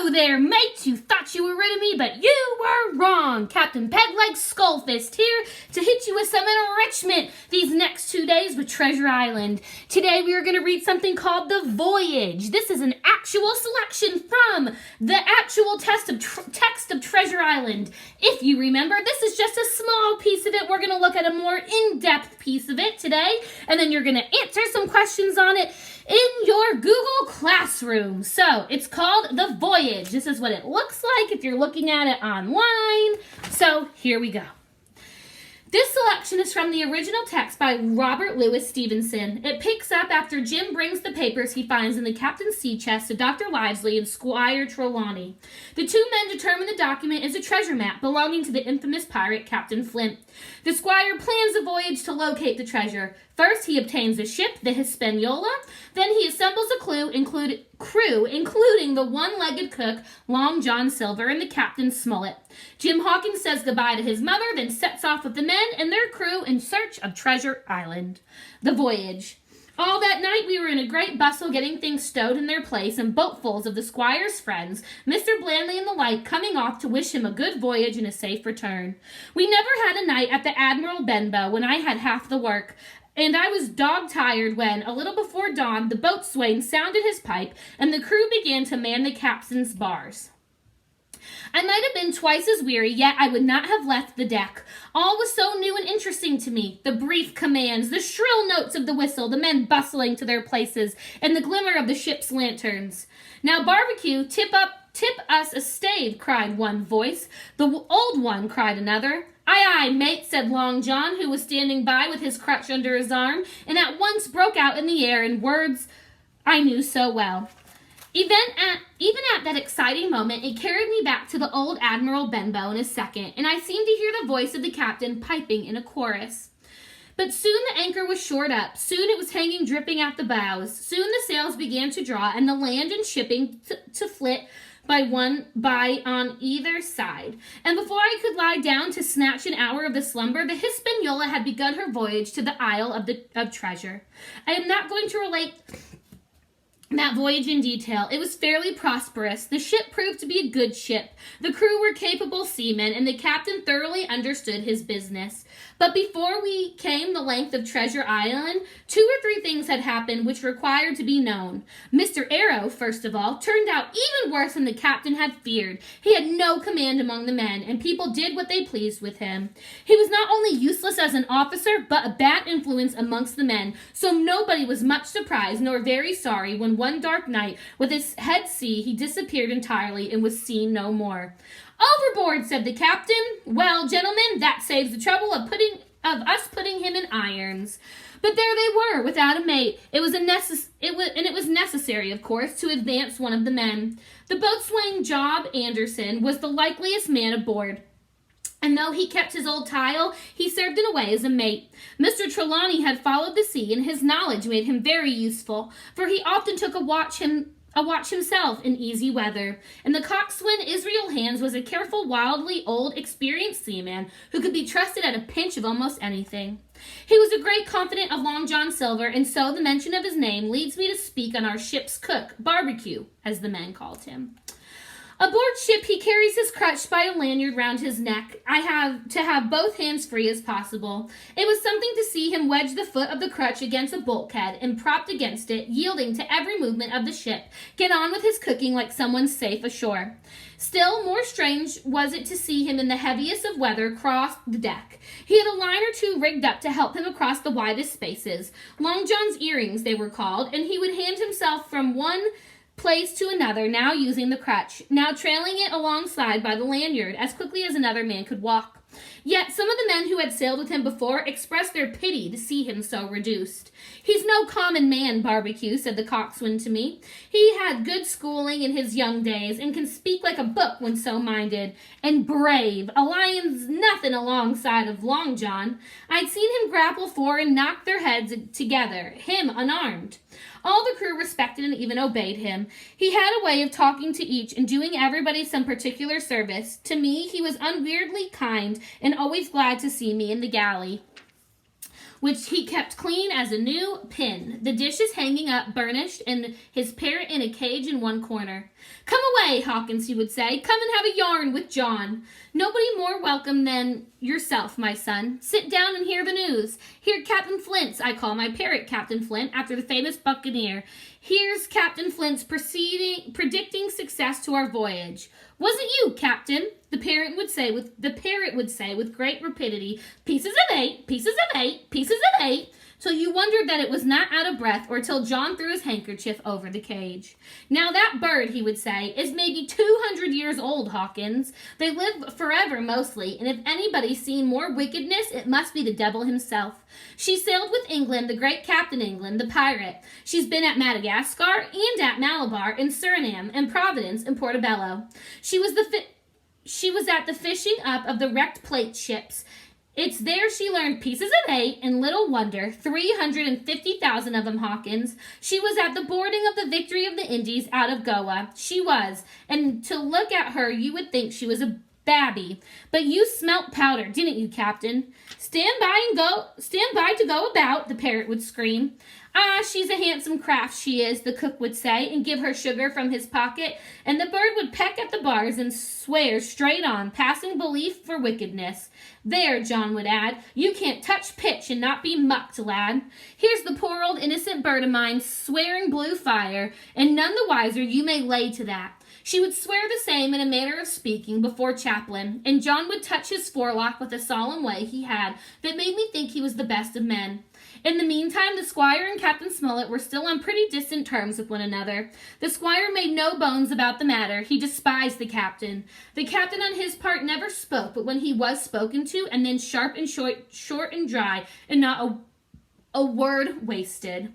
Hello there, mates. You thought you were rid of me, but you were wrong. Captain Pegleg Skullfist here to hit you with some enrichment these next 2 days with Treasure Island. Today we are going to read something called The Voyage. This is an actual selection from the actual text of Treasure Island. If you remember, this is just a small piece of it. We're going to look at a more in-depth piece of it today, and then you're going to answer some questions on it in your Google Classroom. So it's called The Voyage. This is what it looks like if you're looking at it online. So here we go. This selection is from the original text by Robert Louis Stevenson. It picks up after Jim brings the papers he finds in the captain's sea chest to Dr. Livesley and Squire Trelawney. The two men determine the document is a treasure map belonging to the infamous pirate Captain Flint. The squire plans a voyage to locate the treasure. First, he obtains a ship, the Hispaniola. Then he assembles a crew, including the one-legged cook, Long John Silver, and the captain, Smollett. Jim Hawkins says goodbye to his mother, then sets off with the men and their crew in search of Treasure Island. The Voyage. All that night we were in a great bustle getting things stowed in their place and boatfuls of the squire's friends, Mr. Blandley and the like, coming off to wish him a good voyage and a safe return. We never had a night at the Admiral Benbow when I had half the work, and I was dog-tired when, a little before dawn, the boatswain sounded his pipe and the crew began to man the captain's bars. I might have been twice as weary, yet I would not have left the deck. All was so new and interesting to me. The brief commands, the shrill notes of the whistle, the men bustling to their places, and the glimmer of the ship's lanterns. "Now, Barbecue, tip us a stave," cried one voice. "The old one," cried another. "Aye, aye, mate," said Long John, who was standing by with his crutch under his arm, and at once broke out in the air in words I knew so well. Even at that exciting moment, it carried me back to the old Admiral Benbow in a second, and I seemed to hear the voice of the captain piping in a chorus. But soon the anchor was shored up. Soon it was hanging dripping at the bows. Soon the sails began to draw, and the land and shipping to flit by on either side. And before I could lie down to snatch an hour of the slumber, the Hispaniola had begun her voyage to the Isle of Treasure. I am not going to relate that voyage in detail. It was fairly prosperous. The ship proved to be a good ship. The crew were capable seamen, and the captain thoroughly understood his business. But before we came the length of Treasure Island, 2 or 3 things had happened which required to be known. Mr. Arrow, first of all, turned out even worse than the captain had feared. He had no command among the men, and people did what they pleased with him. He was not only useless as an officer, but a bad influence amongst the men, so nobody was much surprised nor very sorry when one dark night, with his head sea, he disappeared entirely and was seen no more. "Overboard," said the captain. "Well, gentlemen, that saves the trouble of us putting him in irons." But there they were, without a mate. It was necessary, of course, to advance one of the men. The boatswain, Job Anderson, was the likeliest man aboard, and though he kept his old title, he served in a way as a mate. Mr. Trelawney had followed the sea, and his knowledge made him very useful, for he often took a watch himself in easy weather. And the coxswain, Israel Hands, was a careful, wildly old, experienced seaman who could be trusted at a pinch of almost anything. He was a great confidant of Long John Silver, and so the mention of his name leads me to speak on our ship's cook, Barbecue, as the men called him. Aboard ship, he carries his crutch by a lanyard round his neck. I have to have both hands free as possible. It was something to see him wedge the foot of the crutch against a bulkhead and, propped against it, yielding to every movement of the ship, get on with his cooking like someone safe ashore. Still more strange was it to see him in the heaviest of weather cross the deck. He had a line or 2 rigged up to help him across the widest spaces. Long John's earrings, they were called, and he would hand himself from one place to another, now using the crutch, now trailing it alongside by the lanyard as quickly as another man could walk. Yet some of the men who had sailed with him before expressed their pity to see him so reduced. "He's no common man, Barbecue," said the coxswain to me. "He had good schooling in his young days, and can speak like a book when so minded. And brave, a lion's nothing alongside of Long John. I'd seen him grapple 4 and knock their heads together, him unarmed." All the crew respected and even obeyed him. He had a way of talking to each and doing everybody some particular service. To me, he was unweirdly kind and always glad to see me in the galley. which he kept clean as a new pin, the dishes hanging up burnished, and his parrot in a cage in one corner. "Come away, Hawkins," he would say. "Come and have a yarn with John. Nobody more welcome than yourself, my son. Sit down and hear the news. Hear Captain Flint's, I call my parrot Captain Flint, after the famous buccaneer. Here's Captain Flint's predicting success to our voyage." "Was it you, Captain?" The parrot would say with great rapidity, "Pieces of 8, pieces of 8, pieces of 8, till you wondered that it was not out of breath, or till John threw his handkerchief over the cage. "Now that bird," he would say, "is maybe 200 years old, Hawkins. They live forever mostly, and if anybody's seen more wickedness, it must be the devil himself. She sailed with England, the great Captain England, the pirate. She's been at Madagascar and at Malabar and Suriname and Providence and Portobello. She was at the fishing up of the wrecked plate ships. It's there she learned pieces of 8, and little wonder, 350,000 of them, Hawkins. She was at the boarding of the Victory of the Indies out of Goa. She was, and to look at her you would think she was a babby. But you smelt powder, didn't you, Captain? Stand by to go about," the parrot would scream. "Ah, she's a handsome craft, she is," the cook would say, and give her sugar from his pocket, and the bird would peck at the bars and swear straight on, passing belief for wickedness. "There," John would add, "you can't touch pitch and not be mucked, lad. Here's the poor old innocent bird of mine swearing blue fire, and none the wiser you may lay to that." She would swear the same in a manner of speaking before Chaplain, and John would touch his forelock with a solemn way he had that made me think he was the best of men. In the meantime, the squire and Captain Smollett were still on pretty distant terms with one another. The squire made no bones about the matter. He despised the captain. The captain on his part never spoke, but when he was spoken to, and then sharp and short and dry, and not a word wasted.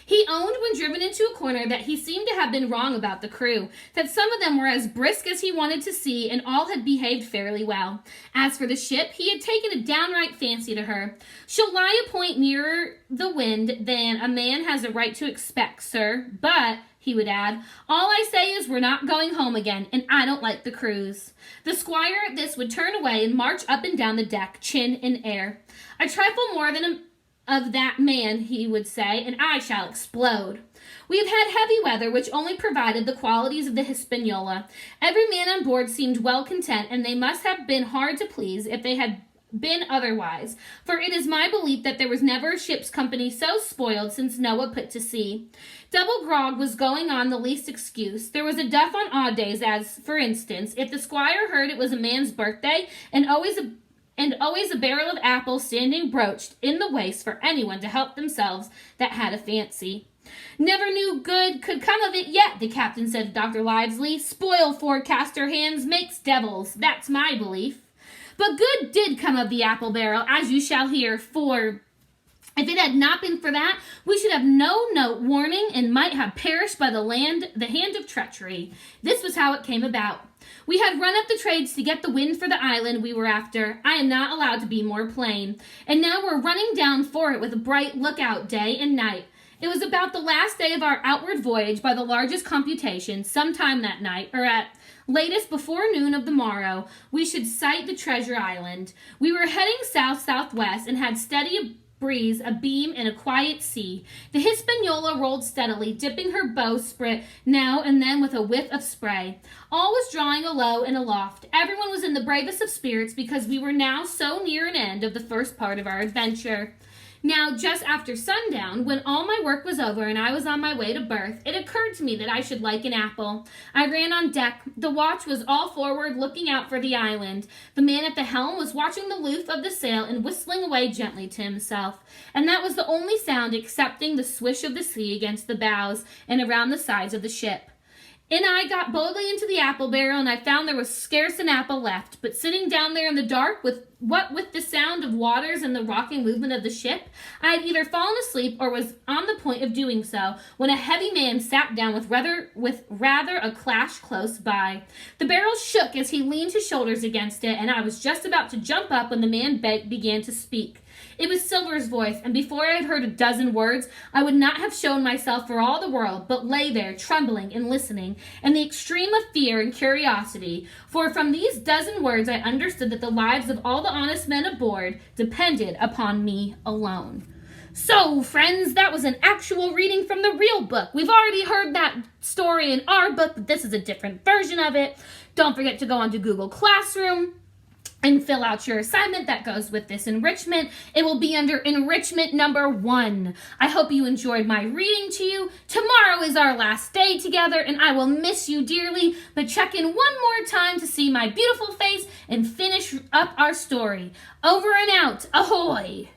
He owned when driven into a corner that he seemed to have been wrong about the crew, that some of them were as brisk as he wanted to see, and all had behaved fairly well. As for the ship, he had taken a downright fancy to her. "She'll lie a point nearer the wind than a man has a right to expect, sir, but," he would add, "all I say is we're not going home again, and I don't like the cruise." The squire at this would turn away and march up and down the deck, chin in air. "A trifle more than of that man," he would say, "and I shall explode." We have had heavy weather, which only provided the qualities of the Hispaniola. Every man on board seemed well content, and they must have been hard to please if they had been otherwise, for it is my belief that there was never a ship's company so spoiled since Noah put to sea. Double grog was going on the least excuse. There was a duff on odd days, as, for instance, if the squire heard it was a man's birthday, and always a barrel of apples standing broached in the waist for anyone to help themselves that had a fancy. "Never knew good could come of it yet," the captain said to Dr. Livesley. "Spoil forecaster hands makes devils, that's my belief. But good did come of the apple barrel, as you shall hear, for if it had not been for that, we should have no note warning and might have perished by the hand of treachery. This was how it came about. We had run up the trades to get the wind for the island we were after. I am not allowed to be more plain. And now we're running down for it with a bright lookout day and night. It was about the last day of our outward voyage by the largest computation, sometime that night, or at latest before noon of the morrow, we should sight the treasure island. We were heading south-southwest and had steady breeze abeam in a quiet sea. The Hispaniola rolled steadily, dipping her bowsprit now and then with a whiff of spray. All was drawing alow and aloft. Everyone was in the bravest of spirits because we were now so near an end of the first part of our adventure. Now, just after sundown, when all my work was over and I was on my way to berth, it occurred to me that I should like an apple. I ran on deck. The watch was all forward, looking out for the island. The man at the helm was watching the loof of the sail and whistling away gently to himself. And that was the only sound excepting the swish of the sea against the bows and around the sides of the ship. And I got boldly into the apple barrel, and I found there was scarce an apple left. But sitting down there in the dark, with the sound of waters and the rocking movement of the ship, I had either fallen asleep or was on the point of doing so, when a heavy man sat down with rather a clash close by. The barrel shook as he leaned his shoulders against it, and I was just about to jump up when the man began to speak. It was Silver's voice, and before I had heard a dozen words, I would not have shown myself for all the world, but lay there, trembling and listening, in the extreme of fear and curiosity. For from these dozen words I understood that the lives of all the honest men aboard depended upon me alone. So, friends, that was an actual reading from the real book. We've already heard that story in our book, but this is a different version of it. Don't forget to go onto Google Classroom and fill out your assignment that goes with this enrichment. It will be under enrichment number 1. I hope you enjoyed my reading to you. Tomorrow is our last day together, and I will miss you dearly, but check in one more time to see my beautiful face and finish up our story. Over and out. Ahoy!